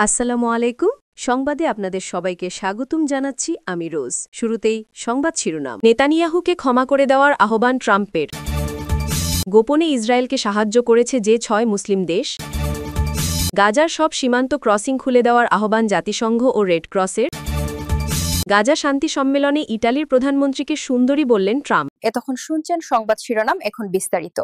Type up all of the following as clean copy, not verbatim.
আসসালামু আলাইকুম। সংবাদে আপনাদের সবাইকে স্বাগতম জানাচ্ছি আমি রোজ। শুরুতেই সংবাদ শিরোনাম। নেতানিয়াহুকে ক্ষমা করে দেওয়ার আহ্বান ট্রাম্পের। গোপনে ইসরায়েলকে সাহায্য করেছে যে ৬ মুসলিম দেশ। গাজার সব সীমান্ত ক্রসিং খুলে দেওয়ার আহ্বান জাতিসংঘ ও রেড ক্রসের। গাজা শান্তি সম্মেলনে ইটালির প্রধানমন্ত্রীকে সুন্দরী বললেন ট্রাম্প। এতক্ষণ শুনছেন সংবাদ শিরোনাম, এখন বিস্তারিত।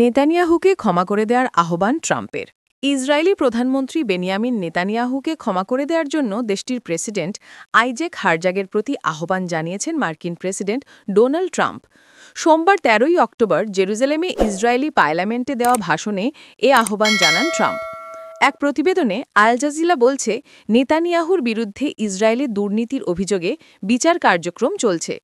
নেতানিয়াহুকে ক্ষমা করে দেওয়ার আহ্বান ট্রাম্পের। ইসরায়েলি প্রধানমন্ত্রী বেনিয়ামিন নেতানিয়াহুকে ক্ষমা করে দেওয়ার জন্য দেশটির প্রেসিডেন্ট আইজ্যাক হারজাগের প্রতি আহ্বান জানিয়েছেন মার্কিন প্রেসিডেন্ট ডোনাল্ড ট্রাম্প। সোমবার ১৩ই অক্টোবর জেরুজালেমে ইসরায়েলি পার্লামেন্টে দেওয়া ভাষণে এ আহ্বান জানান ট্রাম্প। এক প্রতিবেদনে আল জাজিরা বলছে, নেতানিয়াহুর বিরুদ্ধে ইসরায়েলে দুর্নীতির অভিযোগে বিচার কার্যক্রম চলছে।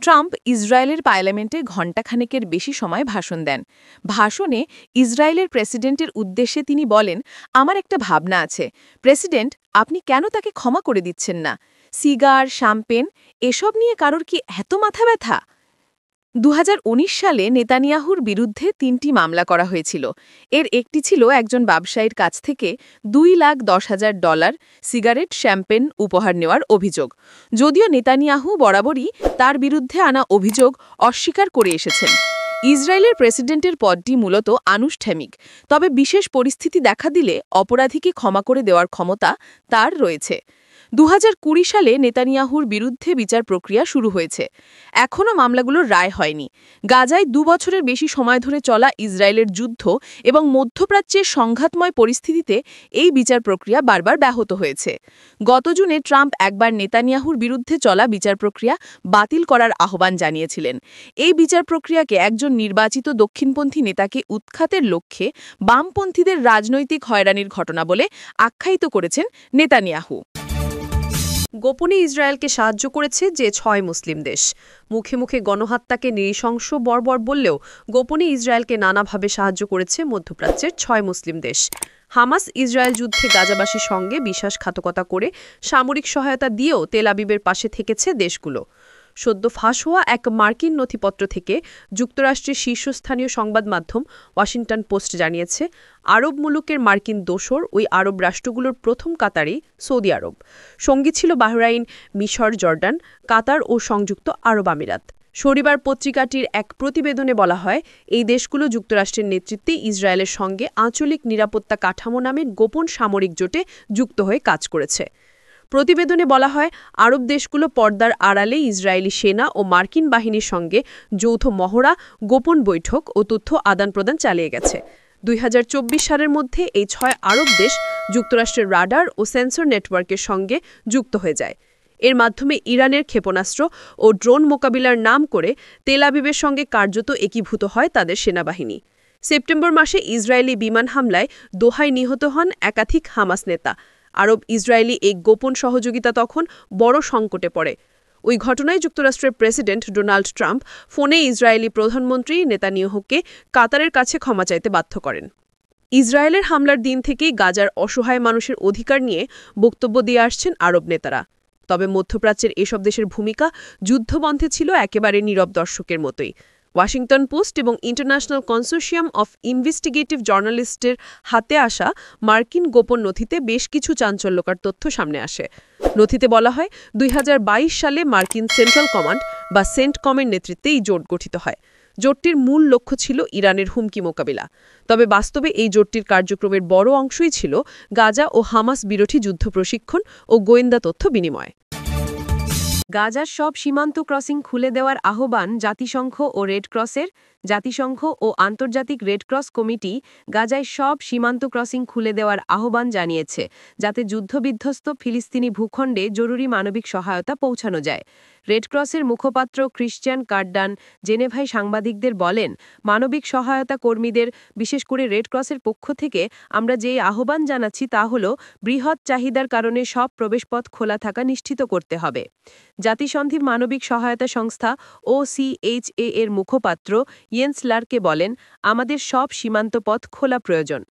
ট্রাম্প ইসরায়েলের পার্লামেন্টে ঘণ্টাখানেকের বেশি সময় ভাষণ দেন। ভাষণে ইসরায়েলের প্রেসিডেন্টের উদ্দেশ্যে তিনি বলেন, আমার একটা ভাবনা আছে, প্রেসিডেন্ট, আপনি কেন তাকে ক্ষমা করে দিচ্ছেন না? সিগার, শ্যাম্পেন এসব নিয়ে কারোর কি এত মাথা ব্যথা? ২০১৯ সালে নেতানিয়াহুর বিরুদ্ধে ৩টি মামলা করা হয়েছিল। এর একটি ছিল একজন ব্যবসায়ীর কাছ থেকে $2,10,000 সিগারেট, শ্যাম্পেন উপহার নেওয়ার অভিযোগ। যদিও নেতানিয়াহু বরাবরই তার বিরুদ্ধে আনা অভিযোগ অস্বীকার করে এসেছেন। ইসরায়েলের প্রেসিডেন্টের পদটি মূলত আনুষ্ঠানিক, তবে বিশেষ পরিস্থিতি দেখা দিলে অপরাধীকে ক্ষমা করে দেওয়ার ক্ষমতা তার রয়েছে। ২০২০ সালে নেতানিয়াহুর বিরুদ্ধে বিচার প্রক্রিয়া শুরু হয়েছে। এখনও মামলাগুলোর রায় হয়নি। গাজায় ২ বছরের বেশি সময় ধরে চলা ইসরায়েলের যুদ্ধ এবং মধ্যপ্রাচ্যের সংঘাতময় পরিস্থিতিতে এই বিচার প্রক্রিয়া বারবার ব্যাহত হয়েছে। গত জুনে ট্রাম্প একবার নেতানিয়াহুর বিরুদ্ধে চলা বিচার প্রক্রিয়া বাতিল করার আহ্বান জানিয়েছিলেন। এই বিচার প্রক্রিয়াকে একজন নির্বাচিত দক্ষিণপন্থী নেতাকে উৎখাতের লক্ষ্যে বামপন্থীদের রাজনৈতিক হয়রানির ঘটনা বলে আখ্যায়িত করেছেন নেতানিয়াহু। গোপনে ইসরায়েলকে সাহায্য করেছে যে ৬ মুসলিম দেশ। মুখে মুখে গণহত্যাকে নৃশংস বর্বর বললেও গোপনে ইসরায়েলকে নানাভাবে সাহায্য করেছে মধ্যপ্রাচ্যের ৬ মুসলিম দেশ। হামাস ইসরায়েল যুদ্ধে গাজাবাসীর সঙ্গে বিশ্বাসঘাতকতা করে সামরিক সহায়তা দিয়েও তেল আবিবের পাশে থেকেছে দেশগুলো। সদ্য ফাঁস হওয়া এক মার্কিন নথিপত্র থেকে যুক্তরাষ্ট্রের শীর্ষস্থানীয় সংবাদ মাধ্যম ওয়াশিংটন পোস্ট জানিয়েছে, আরব মুলুকের মার্কিন দোসর ওই আরব রাষ্ট্রগুলোর প্রথম কাতারই সৌদি আরব। সঙ্গী ছিল বাহরাইন, মিশর, জর্ডান, কাতার ও সংযুক্ত আরব আমিরাত। শনিবার পত্রিকাটির এক প্রতিবেদনে বলা হয়, এই দেশগুলো যুক্তরাষ্ট্রের নেতৃত্বে ইসরায়েলের সঙ্গে আঞ্চলিক নিরাপত্তা কাঠামো নামে গোপন সামরিক জোটে যুক্ত হয়ে কাজ করেছে। প্রতিবেদনে বলা হয়, আরব দেশগুলো পর্দার আড়ালে ইসরায়েলি সেনা ও মার্কিন বাহিনীর সঙ্গে যৌথ মহড়া, গোপন বৈঠক ও তথ্য আদান-প্রদান চালিয়ে গেছে। ২০২৪ সালের মধ্যে এই ৬ আরব দেশ যুক্তরাষ্ট্রের রাডার ও সেন্সর নেটওয়ার্কের সঙ্গে যুক্ত হয়ে যায়। এর মাধ্যমে ইরানের ক্ষেপণাস্ত্র ও ড্রোন মোকাবিলার নাম করে তেল আবিবের সঙ্গে কার্যত একীভূত হয় তাদের সেনাবাহিনী। সেপ্টেম্বর মাসে ইসরায়েলি বিমান হামলায় দোহায় নিহত হন একাধিক হামাস নেতা। আরব ইসরায়েলি এই গোপন সহযোগিতা তখন বড় সংকটে পড়ে। ওই ঘটনায় যুক্তরাষ্ট্রের প্রেসিডেন্ট ডোনাল্ড ট্রাম্প ফোনে ইসরায়েলি প্রধানমন্ত্রী নেতানিয়াহুকে কাতারের কাছে ক্ষমা চাইতে বাধ্য করেন। ইসরায়েলের হামলার দিন থেকেই গাজার অসহায় মানুষের অধিকার নিয়ে বক্তব্য দিয়ে আসছেন আরব নেতারা। তবে মধ্যপ্রাচ্যের এসব দেশের ভূমিকা যুদ্ধবন্ধে ছিল একেবারে নীরব দর্শকের মতোই। ওয়াশিংটন পোস্ট এবং ইন্টারন্যাশনাল কনসোর্টিয়াম অফ ইনভেস্টিগেটিভ জার্নালিস্টের হাতে আসা মার্কিন গোপন নথিতে বেশ কিছু চাঞ্চল্যকর তথ্য সামনে আসে। নথিতে বলা হয়, ২০২২ সালে মার্কিন সেন্ট্রাল কমান্ড বা সেন্টকমের নেতৃত্বে এই জোট গঠিত হয়। জোটটির মূল লক্ষ্য ছিল ইরানের হুমকি মোকাবিলা। তবে বাস্তবে এই জোটটির কার্যক্রমের বড় অংশই ছিল গাজা ও হামাস বিরোধী যুদ্ধ প্রশিক্ষণ ও গোয়েন্দা তথ্য বিনিময়। গাজার সব সীমান্ত ক্রসিং খুলে দেওয়ার আহ্বান জাতিসংঘ ও রেড ক্রসের। জাতিসংঘ ও আন্তর্জাতিক রেড ক্রস কমিটি গাজায় সব সীমান্ত ক্রসিং খুলে দেওয়ার আহ্বান জানিয়েছে, যাতে যুদ্ধবিধ্বস্ত ফিলিস্তিনি ভূখণ্ডে জরুরি মানবিক সহায়তা পৌঁছানো যায়। রেড ক্রসের মুখপাত্র ক্রিশ্চিয়ান কার্ডান জেনেভায় সাংবাদিকদের বলেন, মানবিক সহায়তা কর্মীদের, বিশেষ করে রেড ক্রসের পক্ষ থেকে আমরা যে আহ্বান জানাচ্ছি তা হল, বৃহৎ চাহিদার কারণে সব প্রবেশপথ খোলা থাকা নিশ্চিত করতে হবে। জাতিসংঘের মানবিক সহায়তা সংস্থা OCHA এর মুখপাত্র ইয়েন্স লারকে বলেন, আমাদের সব সীমান্ত পথ খোলা প্রয়োজন।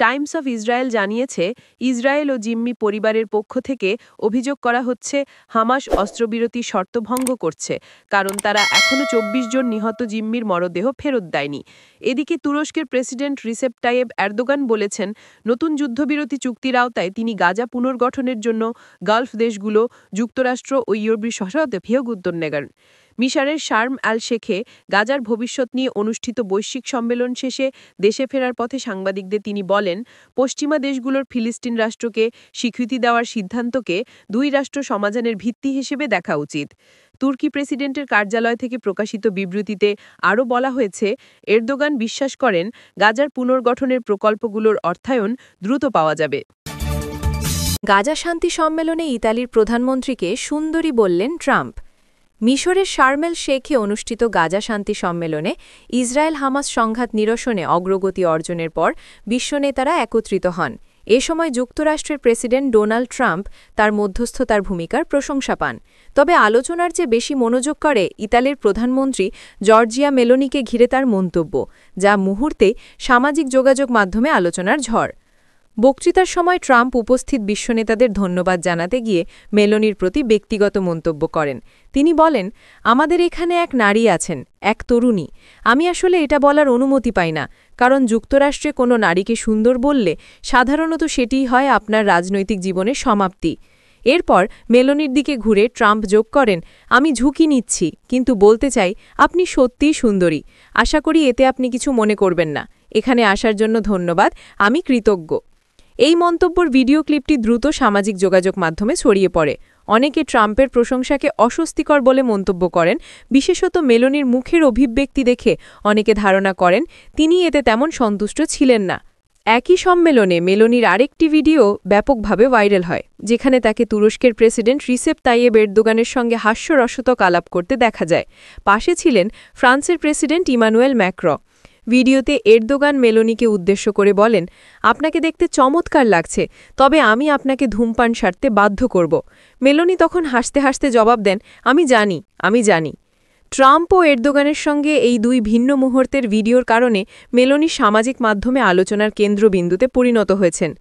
টাইমস অফ ইসরায়েল জানিয়েছে, ইসরায়েল ও জিম্মি পরিবারের পক্ষ থেকে অভিযোগ করা হচ্ছে হামাস অস্ত্রবিরতি শর্তভঙ্গ করছে, কারণ তারা এখনও ২৪ জন নিহত জিম্মির মরদেহ ফেরত দেয়নি। এদিকে তুরস্কের প্রেসিডেন্ট রিসেপ তাইয়েব এরদোগান বলেছেন, নতুন যুদ্ধবিরতি চুক্তির আওতায় তিনি গাজা পুনর্গঠনের জন্য গালফ দেশগুলো, যুক্তরাষ্ট্র ও ইউরোপের সহযোগিতা মিশরের শার্ম আল শেখে গাজার ভবিষ্যৎ নিয়ে অনুষ্ঠিত বৈশ্বিক সম্মেলন শেষে দেশে ফেরার পথে সাংবাদিকদের তিনি বলেন, পশ্চিমা দেশগুলোর ফিলিস্তিন রাষ্ট্রকে স্বীকৃতি দেওয়ার সিদ্ধান্তকে দুই রাষ্ট্র সমাধানের ভিত্তি হিসেবে দেখা উচিত। তুর্কি প্রেসিডেন্টের কার্যালয় থেকে প্রকাশিত বিবৃতিতে আরও বলা হয়েছে, এরদোগান বিশ্বাস করেন গাজার পুনর্গঠনের প্রকল্পগুলোর অর্থায়ন দ্রুত পাওয়া যাবে। গাজা শান্তি সম্মেলনে ইতালির প্রধানমন্ত্রীকে সুন্দরী বললেন ট্রাম্প। মিশরের শার্মেল শেখে অনুষ্ঠিত গাজা শান্তি সম্মেলনে ইসরায়েল হামাস সংঘাত নিরসনে অগ্রগতি অর্জনের পর বিশ্বনেতারা একত্রিত হন। এ সময় যুক্তরাষ্ট্রের প্রেসিডেন্ট ডোনাল্ড ট্রাম্প তার মধ্যস্থতার ভূমিকার প্রশংসা পান। তবে আলোচনার চেয়ে বেশি মনোযোগ করে ইতালির প্রধানমন্ত্রী জর্জিয়া মেলোনিকে ঘিরে তার মন্তব্য, যা মুহূর্তে সামাজিক যোগাযোগ মাধ্যমে আলোচনার ঝড়। বক্তৃতার সময় ট্রাম্প উপস্থিত বিশ্বনেতাদের ধন্যবাদ জানাতে গিয়ে মেলোনির প্রতি ব্যক্তিগত মন্তব্য করেন। তিনি বলেন, আমাদের এখানে এক নারী আছেন, এক তরুণী। আমি আসলে এটা বলার অনুমতি পাই না, কারণ যুক্তরাষ্ট্রে কোনো নারীকে সুন্দর বললে সাধারণত সেটিই হয় আপনার রাজনৈতিক জীবনের সমাপ্তি। এরপর মেলোনির দিকে ঘুরে ট্রাম্প যোগ করেন, আমি ঝুঁকি নিচ্ছি, কিন্তু বলতে চাই আপনি সত্যিই সুন্দরী। আশা করি এতে আপনি কিছু মনে করবেন না। এখানে আসার জন্য ধন্যবাদ, আমি কৃতজ্ঞ। এই মন্তব্যের ভিডিও ক্লিপটি দ্রুত সামাজিক যোগাযোগ মাধ্যমে ছড়িয়ে পড়ে। অনেকে ট্রাম্পের প্রশংসাকে অস্বস্তিকর বলে মন্তব্য করেন, বিশেষত মেলোনির মুখের অভিব্যক্তি দেখে অনেকে ধারণা করেন তিনি এতে তেমন সন্তুষ্ট ছিলেন না। একই সম্মেলনে মেলোনির আরেকটি ভিডিও ব্যাপকভাবে ভাইরাল হয়, যেখানে তাকে তুরস্কের প্রেসিডেন্ট রিসেপ তাইয়েব এরদোগানের সঙ্গে হাস্যরসতক আলাপ করতে দেখা যায়। পাশে ছিলেন ফ্রান্সের প্রেসিডেন্ট ইমানুয়েল ম্যাক্রঁ। ভিডিওতে এরদোগান মেলোনিকে উদ্দেশ্য করে বলেন, আপনাকে দেখতে চমৎকার লাগছে, তবে আমি আপনাকে ধূমপান সারতে বাধ্য করব। মেলোনি তখন হাসতে হাসতে জবাব দেন, আমি জানি। ট্রাম্প ও এরদোগানের সঙ্গে এই দুই ভিন্ন মুহূর্তের ভিডিওর কারণে মেলোনি সামাজিক মাধ্যমে আলোচনার কেন্দ্রবিন্দুতে পরিণত হয়েছেন।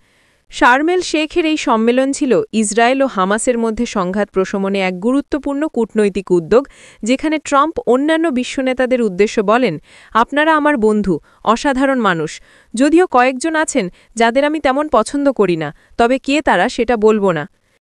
শার্মেল শেখের এই সম্মেলন ছিল ইসরায়েল ও হামাসের মধ্যে সংঘাত প্রশমনে এক গুরুত্বপূর্ণ কূটনৈতিক উদ্যোগ, যেখানে ট্রাম্প অন্যান্য বিশ্বনেতাদের উদ্দেশ্য বলেন, আপনারা আমার বন্ধু, অসাধারণ মানুষ। যদিও কয়েকজন আছেন যাদের আমি তেমন পছন্দ করি না, তবে কে তারা সেটা বলবো না।